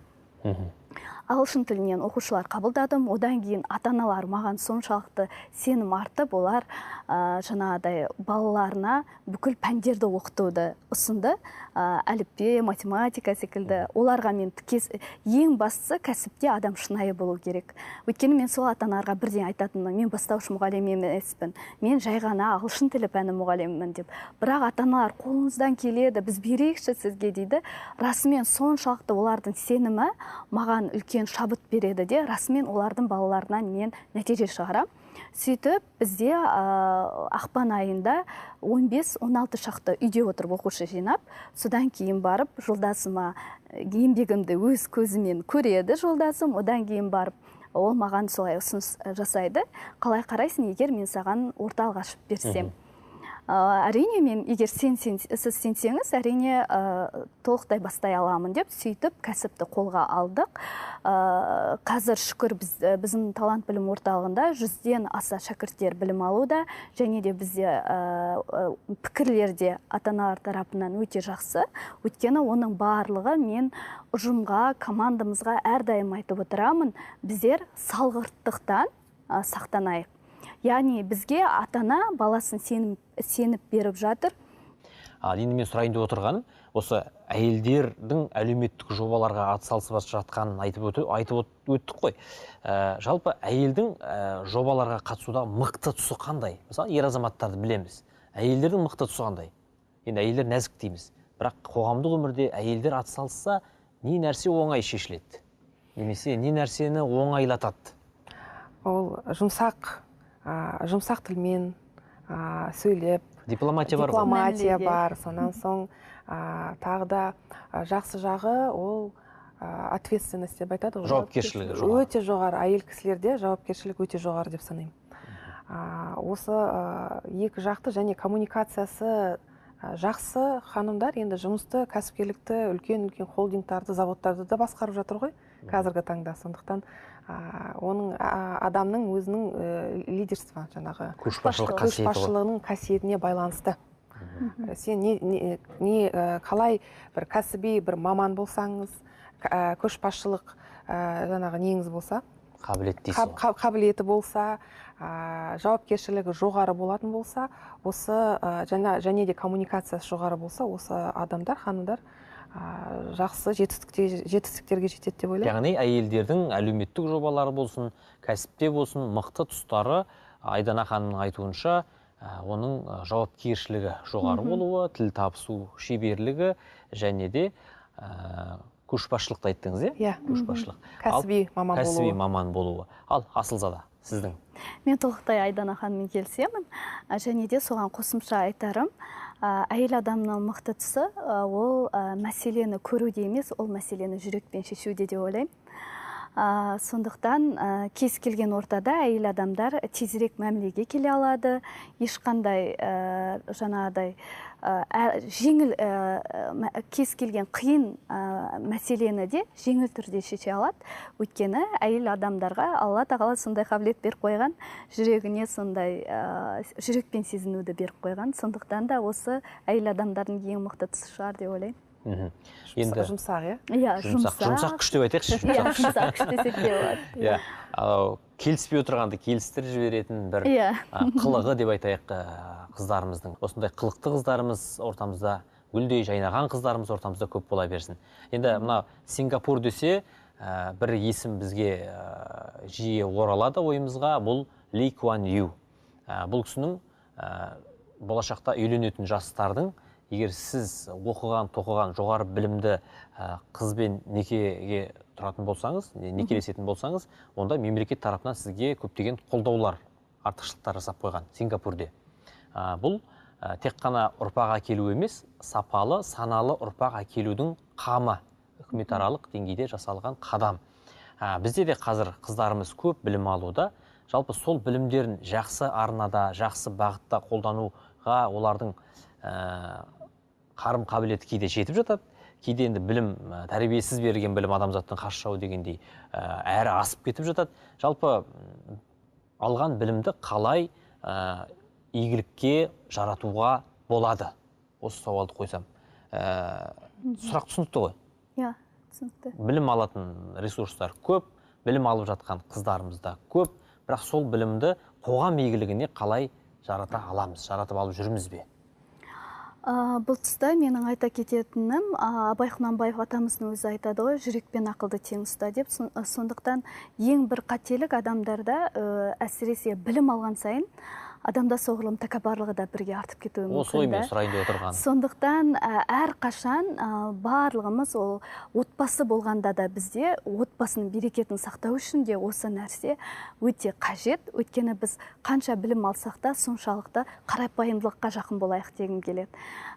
S2: Ағылшын тілінен оқушылар қабылдадым. Одан кейін ата-аналар маған соншалықты сенім артып, олар жаңағыдай балаларына бүкіл пәндерді оқытуды ұсынды. Әліппе, математика секілді. Оларға мен ең бастысы кәсіпте адам шынайы болу керек. Өйткені мен сол ата-аналарға бірден айтатынмын, мен бастауыш мұғалім емеспін, мен жай ғана ағылшын тілі пәні мұғалімімін деп. Бірақ ата-аналар қолыңыздан келеді, біз берейікші сізге дейді. Расымен соншалықты олардың сенімі маған үлкен шабыт береді де, расымен олардың балаларынан мен нәтиже шығарам. Сөйтіп, бізде ақпан айында 15-16 шақты үйде отырып оқушы жинап, содан кейін барып, жолдасыма еңбегімді өз көзімен көреді жолдасым, одан кейін барып, ол маған солай ұсыныс жасайды. Қалай қарайсың, егер мен саған орталық ашып берсем? Әрине, мен егер сіз сенсеңіз, әрине толықтай бастай аламын деп, сөйтіп кәсіпті қолға алдық. Қазір шүкір біздің талант білім орталығында 100-ден аса шәкірттер білім алуда, және де бізде пікірлерде ата-аналар тарапынан өте жақсы. Өйткені оның барлығы мен ұжымға, командамызға әрдайым айтып отырамын, біздер салғырттықтан сақтанайық. Яғни бізге ата-ана баласын сеніп беріп жатыр.
S1: Енді мен сұрайын деп отырғаным, осы әйелдердің әлеуметтік жобаларға атсалысып жатқанын айтып өттік қой. Жалпы әйелдің жобаларға қатысудағы мықты тұсы қандай? Мысалы, ер азаматтарды білеміз. Әйелдердің мықты тұсы қандай? Енді әйелдер нәзік дейміз. Бірақ қоғамдық өмірде әйелдер атсалысса, не нәрсе оңай шешіледі? Немесе не нәрсені оңайлатады?
S3: Ол жұмсақ тілмен сөйлеп, дипломатия бар. Сонан соң тағы да жақсы жағы ол ответственность деп айтады.
S1: Жауапкершілігі жоғары.
S3: Өте жоғары. Әйел кісілерде жауапкершілік өте жоғары деп санаймын. Осы екі жақты және коммуникациясы жақсы ханымдар енді жұмысты, кәсіпкерлікті, үлкен холдингтарды, заводтарды да басқарып жатыр ғой қазіргі таңда. Сондықтан оның адамның өзінің лидерство, жаңағы көшбасшылығының қасиетіне байланысты. Сен қалай бір кәсіби бір маман болсаңыз, көшбасшылық жаңағы неңіз болса, қабілеті болса, жауапкершілігі жоғары болатын болса, осы және де коммуникациясы жоғары болса, осы адамдар, ханымдар жақсы жетістіктерге жетеді деп ойлаймын.
S1: Яғни әйелдердің әлеуметтік жобалары болсын, кәсіпте болсын, мықты тұстары Айдана ханымның айтуынша, оның жауапкершілігі жоғары болуы, тіл табысу шеберлігі және де көшбасшылықты айттыңыз,
S3: иә?
S1: Көшбасшылық.
S3: Кәсіби
S1: маман болуы. Ал Асылзада, сіздің?
S2: Мен толықтай Айдана ханыммен келісемін. Және де соған қосымша айтарым, әйел адамның мықты тұсы ол мәселені көруде емес, ол мәселені жүрекпен шешуде деп ойлаймын. Сондықтан кез келген ортада әйел адамдар тезірек мәмілеге келе алады, ешқандай жаңағыдай жеңіл кез келген қиын мәселені де жеңіл түрде шеше алады. Өйткені әйел адамдарға Алла тағала сондай қабілет беріп қойған, жүрегіне сондай жүрекпен сезінуді беріп қойған. Сондықтан да осы әйел адамдардың ең мықты тұсы шығар деп ойлаймын.
S3: Жұмсақ,
S2: иә?
S1: Жұмсақ күш деп айтайықшы.
S2: Жұмсақ күш десек те болады.
S1: келіспей отырғанды келістіріп жіберетін бір
S2: Иә.
S1: қылығы деп айтайық қыздарымыздың. Осындай қылықты қыздарымыз ортамызда, гүлдей жайнаған қыздарымыз ортамызда көп бола берсін. Енді мына Сингапур десе, бір есім бізге жиі оралады ойымызға, бұл Ли Куан Ю. Бұл кісінің болашақта үйленетін жастардың, егер сіз тоқыған жоғары білімді қызбен некеге тұратын болсаңыз, некелесетін болсаңыз, онда мемлекет тарапынан сізге көптеген қолдаулар, артықшылықтар жасап қойған Сингапурде. Бұл тек қана ұрпақ әкелу емес, сапалы, саналы ұрпақ әкелудің қамы, үкіметаралық деңгейде жасалған қадам. Бізде де қазір қыздарымыз көп білім алуда, жалпы сол білімдерін жақсы арнада, жақсы бағытта қолдануға олардың қарым қабілеті кейде жетіп жатады. Кейде енді білім, тәрбиесіз берген білім адамзаттың қас жауы дегендей әрі асып кетіп жатады. Жалпы алған білімді қалай игілікке жаратуға болады? Осы сауалды қойсам. Сұрақ түсінікті ғой?
S2: Иә, түсінікті.
S1: Білім алатын ресурстар көп, білім алып жатқан қыздарымыз да көп, бірақ сол білімді қоғам игілігіне қалай жарата аламыз, жаратып алып жүрміз бе?
S2: Бұл тұста менің айта кететінім, Абай Құнанбаев атамыздың өзі айтады ғой, жүрек пен ақылды тең ұста деп. Сондықтан ең бір қателік адамдарда әсіресе білім алған сайын адамда соғұрлым тәкаппарлығы да бірге артып кетуі мүмкін.
S1: Осы оймен сұрайын деп отырған.
S2: Сондықтан әр қашан барлығымыз ол отбасы болғанда да бізде отбасының берекетін сақтау үшін де осы нәрсе өте қажет. Өйткені біз қанша білім алсақ та соншалықты қарапайымдылыққа жақын болайық дегім келеді.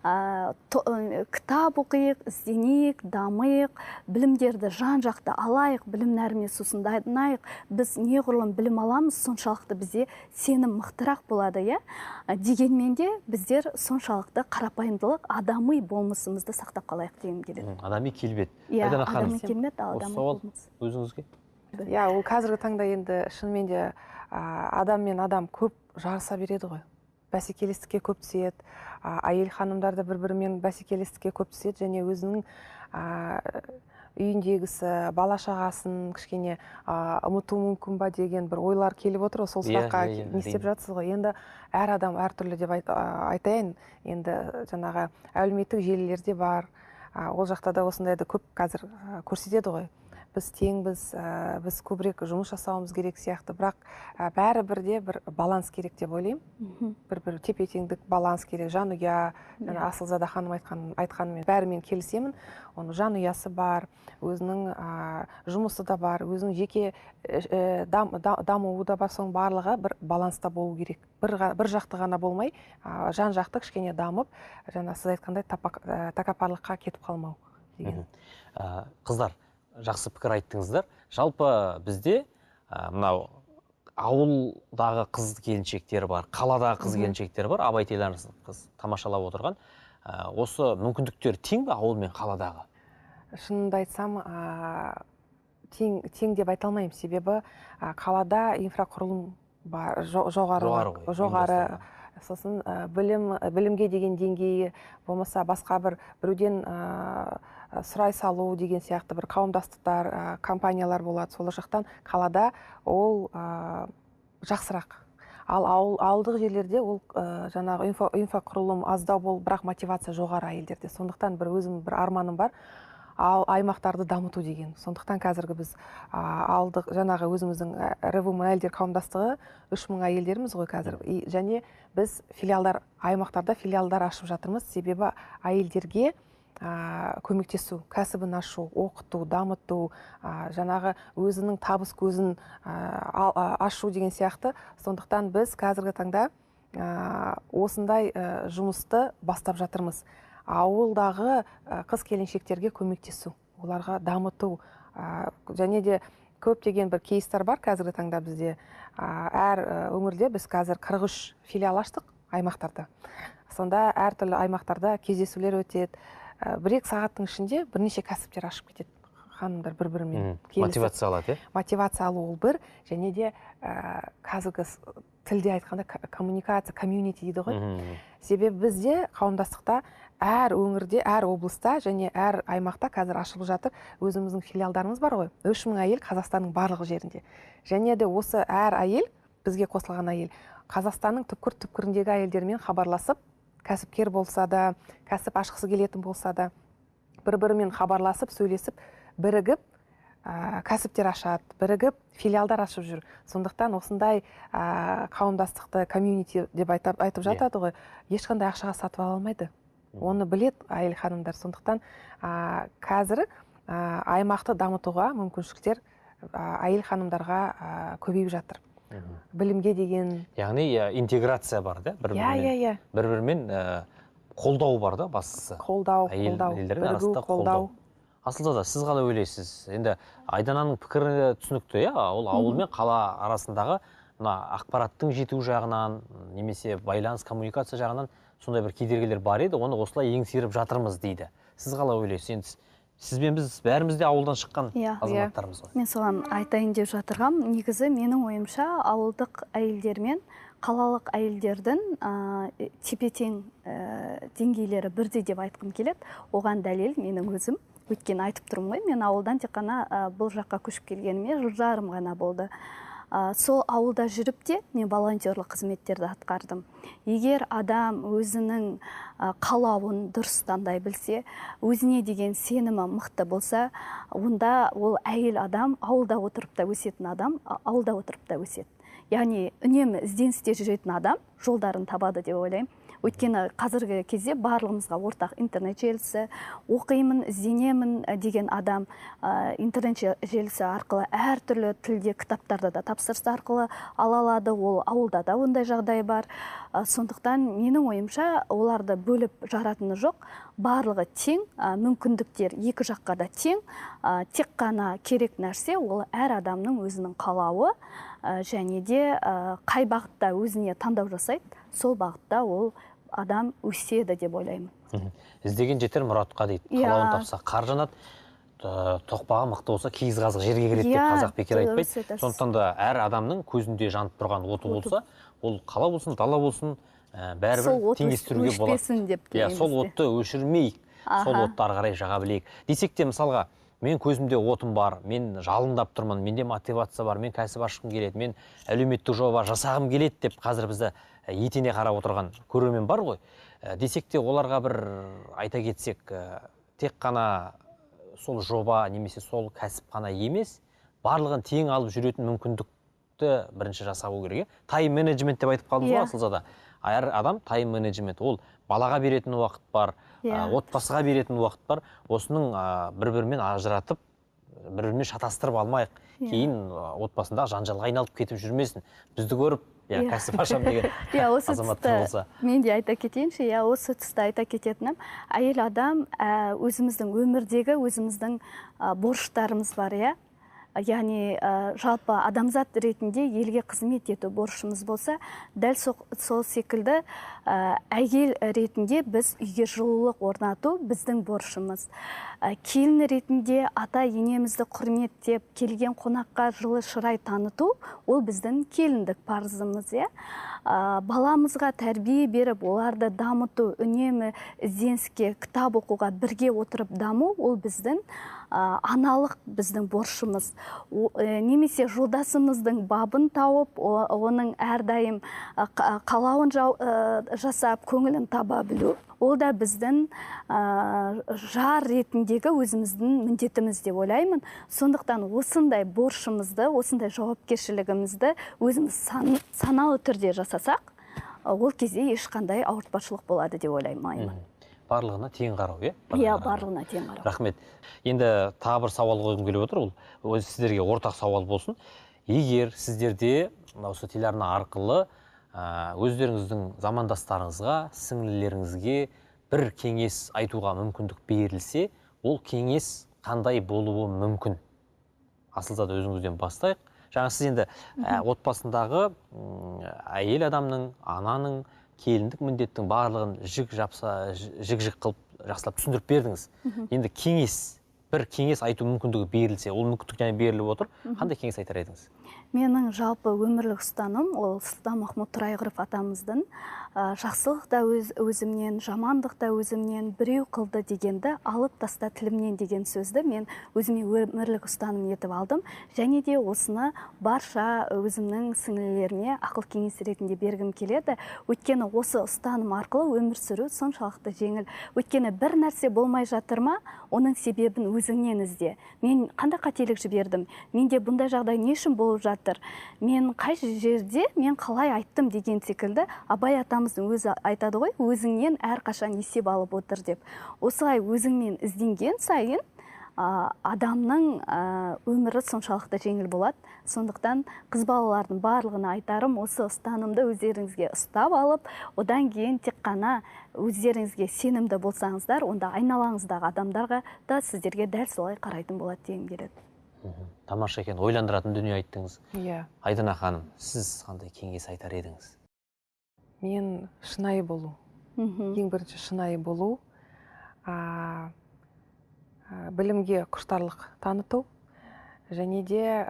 S2: Кітап оқиық, ізденейік, дамиық, білімдерді жан-жақты алайық, білім нәріме сусындайық. Біз неғұрлым білім аламыз, соншалықты бізде сенім мықтырақ болады, иә? Дегенмен де біздер соншалықты қарапайымдылық, адами болмысымызды сақтап қалайық дегім келеді.
S1: Адами келбет.
S2: Иә, адами келбет, адами болмыс.
S1: Өзіңізге?
S3: Иә, ол қазіргі таңда енді шынымен де адам мен адам көп жарыса береді ғой. Бәсекелестікке көп түседі, әйел ханымдар да бір-бірімен бәсекелестікке көп түседі, және өзінің үйіндегісі, бала шағасын кішкене ұмыту мүмкін ба деген бір ойлар келіп отыр. Сол сұраққа не істеп жатсыз ғой? Енді әр адам әртүрлі деп айтайын. Енді жаңағы әлеуметтік желілерде бар, ол жақта да осындайды көп қазір көрсетеді ғой. Біз теңбіз, біз көбірек жұмыс жасауымыз керек сияқты, бірақ бәрі бірде бір баланс керек деп ойлаймын. Бір тепе-теңдік баланс керек. Жанұя, Асылзада ханым айтқанымен бәрімен келісемін. Оның жанұясы бар, өзінің жұмысы да бар, өзінің жеке дамуы да бар, соның барлығы бір баланста болу керек. Бір жақты ғана болмай, жан жақты кішкене дамып, жаңа сіз айтқандай тәкаппарлыққа кетіп қалмау деген.
S1: Қыздар, жақсы пікір айттыңыздар. Жалпы бізде мынау ауылдағы қыз келіншектер бар, қаладағы қыз келіншектер бар. Абай телеарнасын қыз тамашалап отырған. Осы мүмкіндіктер тең бе ауыл мен қаладағы?
S3: Шынымды айтсам, тең деп айта алмаймын. Себебі қалада инфрақұрылым бар, жоғары. Сосын білімге деген деңгейі болмаса басқа біреуден сұрай салу деген сияқты бір қауымдастықтар, компаниялар болады. Сол жақтан қалада ол жақсырақ. Ал ауылдық жерлерде ол жаңағы инфрақұрылым аздау бол, бірақ мотивация жоғары әйелдерде. Сондықтан өзім бір арманым бар. Ал аймақтарды дамыту деген. Сондықтан қазіргі біз алдық жаңағы өзіміздің РВУ әйелдер қауымдастығы 3000 әйелдеріміз ғой қазір. Және біз аймақтарда филиалдар ашып жатырмыз. Себебі әйелдерге көмектесу, кәсібін ашу, оқыту, дамыту, жаңағы өзінің табыс көзін ашу деген сияқты. Сондықтан біз қазіргі таңда осындай жұмысты бастап жатырмыз. Ауылдағы қыз келіншектерге көмектесу, оларға дамыту, және де көптеген бір кейстер бар қазіргі таңда бізде. Әр өңірде біз қазір 43 филиал аштық аймақтарда. Сонда әртүрлі аймақтарда кездесулер өтеді. 1-2 сағаттың ішінде бірнеше кәсіптер ашып кетеді. Ханымдар бір-бірімен келісіп.
S1: Мотивация алады,
S3: Мотивация алу ол бір, және де қазіргі тілде айтқанда коммуникация, комьюнити дейді ғой. Себебі бізде қауымдастықта әр өңірде, әр облыста және әр аймақта қазір ашылып жатыр өзіміздің филиалдарымыз бар ғой. 3000 әйел Қазақстанның барлық жерінде. Және де осы әр әйел, бізге қосылған әйел, Қазақстанның түпкір-түпкіріндегі әйелдермен хабарласып, кәсіпкер болса да, кәсіп ашқысы келетін болса да, бір-бірімен хабарласып, сөйлесіп, бірігіп, кәсіптер ашады, бірігіп, филиалдар ашып жүр. Сондықтан осындай қауымдастықты, комьюнити деп айтып жатады ғой, ешқандай ақшаға сатып ала алмайды. Оны білет әйел ханымдар. Сондықтан қазір аймақты дамытуға мүмкіншіліктер әйел ханымдарға көбейіп жатыр. Білімге деген...
S1: Яғни интеграция бар, да? Бір-бірімен қолдау бар, да, бастысы?
S3: Қолдау, бірігу, қолдау.
S1: Асылзада, сіз қалай ойлайсыз? Енді Айдананың пікірі түсінікті, ол ауыл мен қала арасындағы ақпараттың жету жағынан, немесе байланыс коммуникация жағынан сондай бір кедергілер бар еді, оны осылай еңсеріп жатырмыз дейді. Сіз қалай ойлайсыз? Енді сізбен біз бәріміз де ауылдан шыққан азаматтарымыз ғой.
S2: Мен соған айтайын деп жатырғам. Негізі менің ойымша ауылдық әйелдер мен қалалық әйелдердің тепе-тең деңгейлері бірдей деп айтқым келеді. Оған дәлел менің өзім. Өйткені айтып тұрмын ғой, мен ауылдан тек қана бұл жаққа көшіп келгеніме жыл жарым ғана болды. Сол ауылда жүріп те мен волонтерлік қызметтерді атқардым. Егер адам өзінің қалауын дұрыс таңдай білсе, өзіне деген сенімі мықты болса, онда ол әйел адам ауылда отырып та өсетін адам ауылда отырып та өседі. Яғни үнемі ізденісте жүретін адам жолдарын табады деп ойлаймын. Өйткені қазіргі кезде барлығымызға ортақ интернет желісі, оқимын, ізденемін деген адам интернет желісі арқылы әртүрлі тілде кітаптарды да тапсырыс арқылы ала алады. Ол ауылда да ондай жағдай бар. Сондықтан менің ойымша оларды бөліп жаратыны жоқ. Барлығы тең, мүмкіндіктер екі жаққа да тең. Тек қана керек нәрсе ол әр адамның өзінің қалауы және де қай бағытта өзіне таңдау жасайды, сол бағытта ол адам өседі деп ойлаймын.
S1: Іздеген жетер мұратқа дейді. Қалауын тапса қар жанады, тоқпаға мықты болса киіз қазық жерге кіреді деп қазақ бекер айтпайды. Сондықтан да әр адамның көзінде жанып тұрған оты болса, ол қала болсын, дала болсын, бәрібір теңестіруге болады. Сол отты өшірмейік, сол отты ары қарай жаға білейік. Десек те мысалға, мен көзімде отым бар, мен жалындап тұрмын, менде мотивация бар, мен кәсіп ашқым келеді, мен әлеуметтік жоба жасағым келеді деп қазір бізді етене қарап отырған көрермен бар ғой. Десек те оларға бір айта кетсек, тек қана сол жоба немесе сол кәсіп қана емес, барлығын тең алып жүретін мүмкіндікті бірінші жасау керек. Тайм менеджмент деп айтып қалдыңыз ғой Асылзада. Әр адам тайм менеджмент, ол балаға беретін уақыт бар, отбасыға беретін уақыт бар. Осының бір-бірімен ажыратып, бір-бірімен шатастырып алмайық. Кейін отбасында жанжалға айналып кетіп жүрмесін. Бізді көріп, кәсіп ашам деген азаматтар болса.
S2: Мен де айта кетейінші, осы тұста айта кететінім, әйел адам өзіміздің өмірдегі өзіміздің борыштарымыз бар, яғни жалпы адамзат ретінде елге қызмет ету борышымыз болса, дәл сол секілді әйел ретінде біз үйге жылулық орнату біздің борышымыз. Келін ретінде ата енемізді құрметтеп, келген қонаққа жылы шырай таныту, ол біздің келіндік парызымыз. Баламызға тәрбие беріп, оларды дамыту, үнемі ізденіске, кітап оқуға бірге отырып даму, ол біздің аналық біздің борышымыз. Немесе жолдасымыздың бабын тауып, оның әрдайым қалауын жасап, көңілін таба білу, ол да біздің жар ретіндегі өзіміздің міндетіміз деп ойлаймын. Сондықтан осындай борышымызды, осындай жауапкершілігімізді өзіміз саналы түрде жасасақ, ол кезде ешқандай ауыртпашылық болады деп ойлаймын.
S1: Барлығына тең қарау,
S2: барлығына тең қарау.
S1: Рахмет. Енді тағы бір сауал қойғым келіп отыр, ол сіздерге ортақ сауал болсын. Егер сіздерде осы телеарна арқылы өздеріңіздің замандастарыңызға, сіңлілеріңізге бір кеңес айтуға мүмкіндік берілсе, ол кеңес қандай болуы мүмкін? Асылзада өзіңізден бастайық. Жаңа сіз енді отбасындағы әйел адамның, ананың, келіндік міндеттің барлығын жік қылып жақсылап түсіндіріп бердіңіз. Енді бір кеңес айту мүмкіндігі берілсе, ол мүмкіндік беріліп отыр. Қандай кеңес айтар едіңіз?
S2: Менің жалпы өмірлік ұстаным ол Сұлтанмахмұт Торайғыров атамыздың жақсылық та өзімнен, жамандық та өзімнен, біреу қылды дегенді алып таста тілімнен деген сөзді мен өзіме өмірлік ұстаным етіп алдым. Және де осыны барша өзімнің сіңлілеріме ақыл кеңес ретінде бергім келеді. Өйткені осы ұстаным арқылы өмір сүру соншалықты жеңіл. Өйткені бір нәрсе болмай жатыр ма, оның себебін өзіңнен ізде. Мен қандай қателік жібердім? Менде бұндай жағдай не үшін болып жатыр? Мен қай жерде мен қалай айттым деген секілді Абай атамыздың өзі айтады ғой, өзіңнен әрқашан есеп алып отыр деп. Осылай өзіңмен ізденген сайын адамның өмірі соншалықты жеңіл болады. Сондықтан қыз балалардың барлығына айтарым, осы ұстанымды өздеріңізге ұстап алып, одан кейін тек қана өздеріңізге сенімді болсаңыздар, онда айналаңыздағы адамдарға да сіздерге дәл солай қарайтын болады дегім келеді.
S1: Тамаша екен, ойландыратын дүние айттыңыз.
S3: Иә.
S1: Айдана ханым, сіз қандай кеңес айтар едіңіз?
S3: Мен шынайы болу. Ең бірінші шынайы болу, білімге құштарлық таныту, және де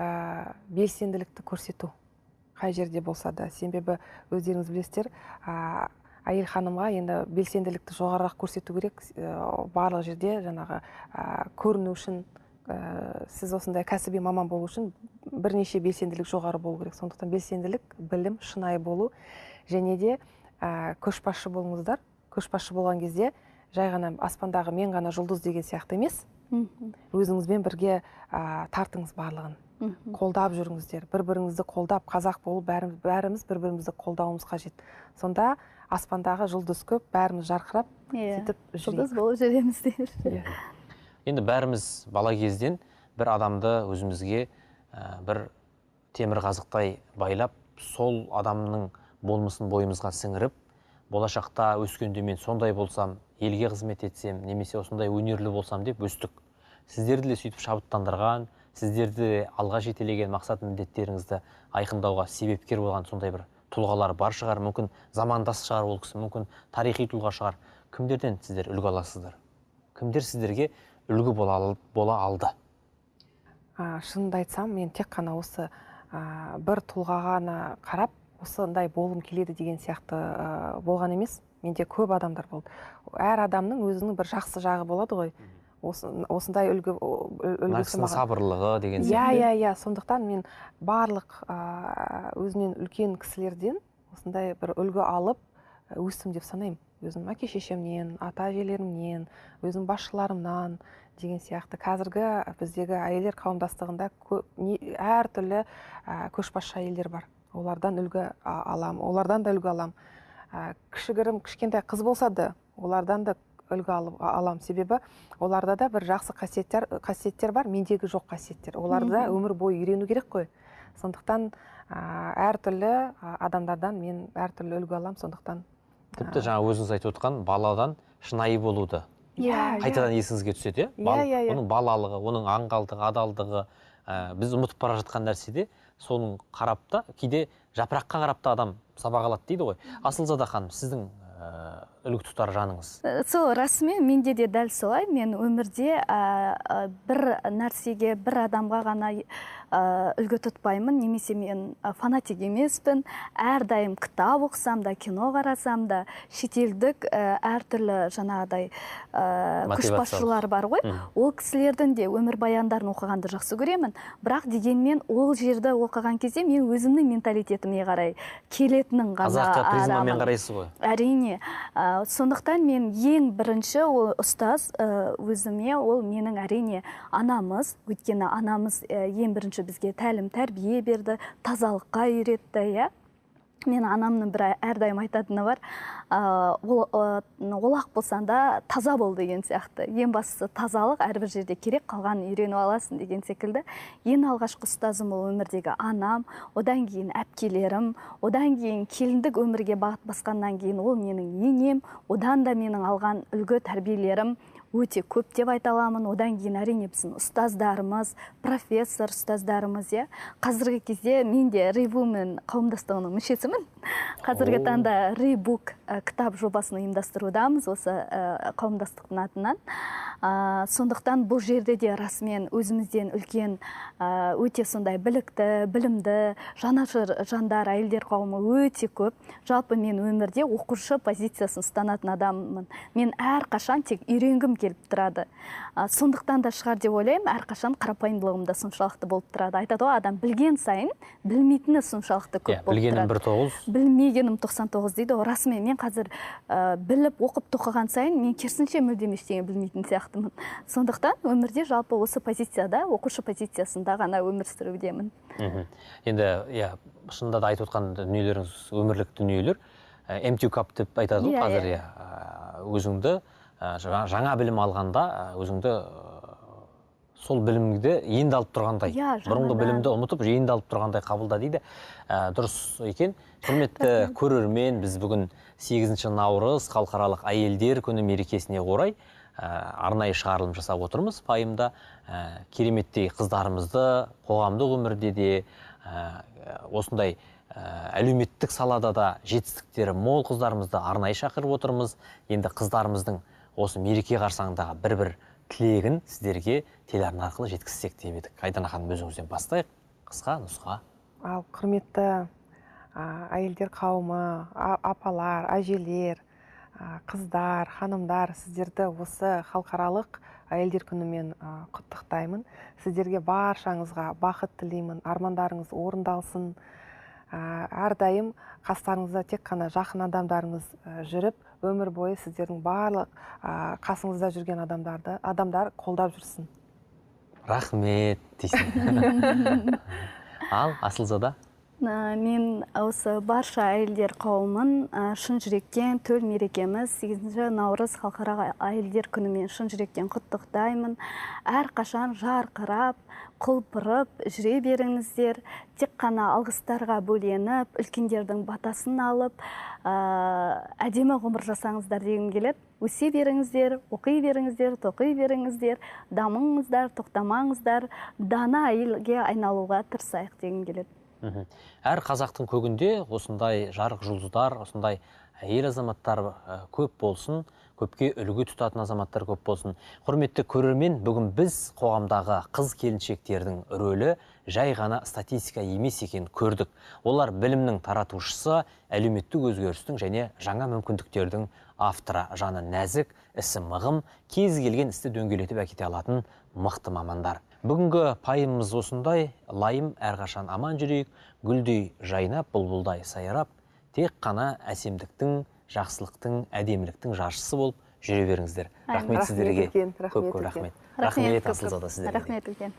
S3: белсенділікті көрсету. Қай жерде болса да. Себебі өздеріңіз білесіздер, әйел ханымға енді белсенділікті жоғарырақ көрсету керек. Барлық жерде жаңағы көріну үшін, сіз осындай кәсіби маман болу үшін бірнеше белсенділік жоғары болу керек. Сондықтан белсенділік, білім, шынайы болу, және де көшбасшы болыңыздар. Көшбасшы болған кезде жай ғана аспандағы мен ғана жұлдыз деген сияқты емес, өзіңізбен бірге тартыңыз барлығын. Қолдап жүріңіздер, бір-біріңізді қолдап, қазақ болып бәріміз бір-бірімізді қолдауымыз қажет. Сонда аспандағы жұлдыз көп, бәріміз жарқырап, сөйтіп жүрейік.
S2: Жұлдыз болып жүреміздер.
S1: Енді бәріміз бала кезден бір адамды өзімізге бір темір қазықтай байлап, сол адамның болмысын бойымызға сіңіріп, болашақта өскенде мен сондай болсам, елге қызмет етсем, немесе осындай өнерлі болсам деп өстік. Сіздерді де сөйтіп шабыттандырған, сіздерді алға жетелеген мақсат міндеттеріңізді айқындауға себепкер болған сондай бір тұлғалар бар шығар, мүмкін замандас шығар ол кісі, мүмкін тарихи тұлға шығар. Кімдерден сіздер үлгі аласыздар? Кімдер сіздерге үлгі бола алды?
S3: Шынымды айтсам, мен тек қана осы бір тұлғаға ғана қарап, осындай болғым келеді деген сияқты болған емес. Менде көп адамдар болды. Әр адамның өзінің бір жақсы жағы болады ғой. Осындай үлгісі маған.
S1: Сабырлығы деген сияқты.
S3: Иә. Сондықтан мен барлық өзінен үлкен кісілерден осындай бір үлгі алып өстім деп санаймын. Өзім әке-шешемнен, ата-әжелерімнен, өзім басшыларымнан деген сияқты. Қазіргі біздегі әйелдер қауымдастығында әртүрлі көшбасшы әйелдер бар. Олардан үлгі алам, олардан да үлгі алам. Кішігірім, кішкентай қыз болса да, олардан да үлгі алам. Себебі оларда да бір жақсы қасиеттер бар, мендегі жоқ қасиеттер. Оларда өмір бойы үйрену керек қой. Сондықтан әртүрлі адамдардан мен әртүрлі үлгі алам. Сондықтан
S1: тіпті жаңа өзіңіз айтып отқан баладан шынайы болуды қайтадан есіңізге түседі, оның балалығы, оның аңғалдығы, адалдығы, біз ұмытып бара жатқан нәрседе соның қарап та, кейде жапыраққа қарап та адам сабақ алады дейді ғой. Асылзада ханым, сіздің үлгі тұтар жаныңыз?
S2: Сол расымен менде де дәл солай. Мен өмірде бір нәрсеге, бір адамға ғана үлгі тұтпаймын, немесе мен фанатик емеспін. Әрдайым кітап оқысам да, кино қарасам да, шетелдік әртүрлі жаңағыдай көшбасшылар бар ғой. Ол кісілердің де өмір баяндарын оқығанды жақсы көремін. Бірақ дегенмен ол жерді оқыған кезде мен өзімнің менталитетіме қарай келетінін ғана
S1: қазаққа призмамен қарайсыз ғой.
S2: Әрине. Сондықтан мен ең бірінші ұстаз өзіме, ол менің әрине анамыз. Өйткені анамыз ең бірінші бізге тәлім тәрбие берді, тазалыққа үйретті, иә. Мен анамның бір әрдайым айтатыны бар, олақ болсаң да таза бол деген сияқты. Ең бастысы тазалық, әрбір жерде керек, қалған үйреніп аласың деген секілді. Ең алғашқы ұстазым ол өмірдегі анам, одан кейін әпкелерім, одан кейін келіндік өмірге бағыт басқаннан кейін ол менің енем, одан да менің алған үлгі тәрбиелерім, өте көп деп айта аламын. Одан кейін әрине біздің ұстаздарымыз, профессор ұстаздарымыз, иә. Қазіргі кезде мен де Рейвумен қауымдастығының мүшесімін. Қазіргі таңда Рейбук кітап жобасын ұйымдастырудамыз осы қауымдастықтың атынан. Сондықтан бұл жерде де расымен өзімізден үлкен өте сондай білікті, білімді, жанашыр жандар, әйелдер қауымы өте көп. Жалпы мен өмірде оқушы позициясын ұстанатын адаммын. Мен әрқашан тек үйренгім келіп тұрады. Сондықтан да шығар деп ойлаймын, әрқашан қарапайымдылығым да соншалықты болып тұрады. Айтады ғой, адам білген сайын білмейтіні соншалықты көп болып
S1: білгенім
S2: тұрады.
S1: 1-9.
S2: Білмегенім 99 дейді. Расымен мен қазір біліп оқып тоқыған сайын мен керісінше мүлдем ештеңе білмейтін сияқтымын. Сондықтан өмірде жалпы осы позицияда, оқушы позициясында ғана өмір сүрудемін.
S1: Енді, шынында да айтып отқан дүниелеріңіз өмірлік дүниелер. MTUCAP деп айтады ғой қазір, өзіңді жаңа білім алғанда, өзіңді сол білімді енді алып тұрғандай, бұрынғы білімді ұмытып, енді алып тұрғандай қабылда дейді. Дұрыс екен. Құрметті көрермен, біз бүгін 8 наурыз халықаралық әйелдер күні мерекесіне орай арнайы шығарылым жасап отырмыз. Пайымда кереметтей қыздарымызды қоғамдық өмірде де осындай әлеуметтік салада да жетістіктері мол қыздарымызды арнайы шақырып отырмыз. Енді қыздарымыздың осы мереке қарсаңындағы бір тілегін сіздерге телеарна арқылы жеткізсек деп едік. Айдана ханым, өзіңізден бастайық. Қысқа нұсқа.
S3: Ал құрметті әйелдер қауымы, апалар, әжелер, қыздар, ханымдар, сіздерді осы халықаралық әйелдер күнімен құттықтаймын. Сіздерге баршаңызға бақыт тілеймін, армандарыңыз орындалсын. Әрдайым қастарыңызда тек қана жақын адамдарыңыз жүріп, өмір бойы сіздердің барлық қасыңызда жүрген адамдар қолдап жүрсін.
S1: Рахмет дейсің. Ал Асылзада?
S2: Мен осы барша әйелдер қауымын шын жүректен төл мерекеміз 8 наурыз халықаралық әйелдер күнімен шын жүректен құттықтаймын. Әрқашан жарқырап, құлпырып жүре беріңіздер. Тек қана алғыстарға бөленіп, үлкендердің батасын алып, әдемі ғұмыр жасаңыздар дегім келеді. Өсе беріңіздер, оқи беріңіздер, тоқи беріңіздер, дамыңыздар, тоқтамаңыздар, дана әйелге айналуға тырысайық дегім келеді.
S1: Әр қазақтың көгінде осындай жарық жұлдыздар, осындай әйел азаматтар көп болсын, көпке үлгі тұтатын азаматтар көп болсын. Құрметті көрермен, бүгін біз қоғамдағы қыз келіншектердің рөлі жай ғана статистика емес екенін көрдік. Олар білімнің таратушысы, әлеуметтік өзгерістің және жаңа мүмкіндіктердің авторы. Жаны нәзік, ісі мығым, кез келген істі дөңгелетіп әкете алатын мықты мамандар. Бүгінгі пайымымыз осындай. Лайым әрқашан аман жүрейік, гүлдей жайнап, бұлбұлдай сайрап, тек қана әсемдіктің, жақсылықтың, әдеміліктің жаршысы болып жүре беріңіздер. Рахмет сіздерге.
S3: Рахмет үлкен.
S1: Рахмет Асылзада сіздерге.
S2: Рахмет үлкен.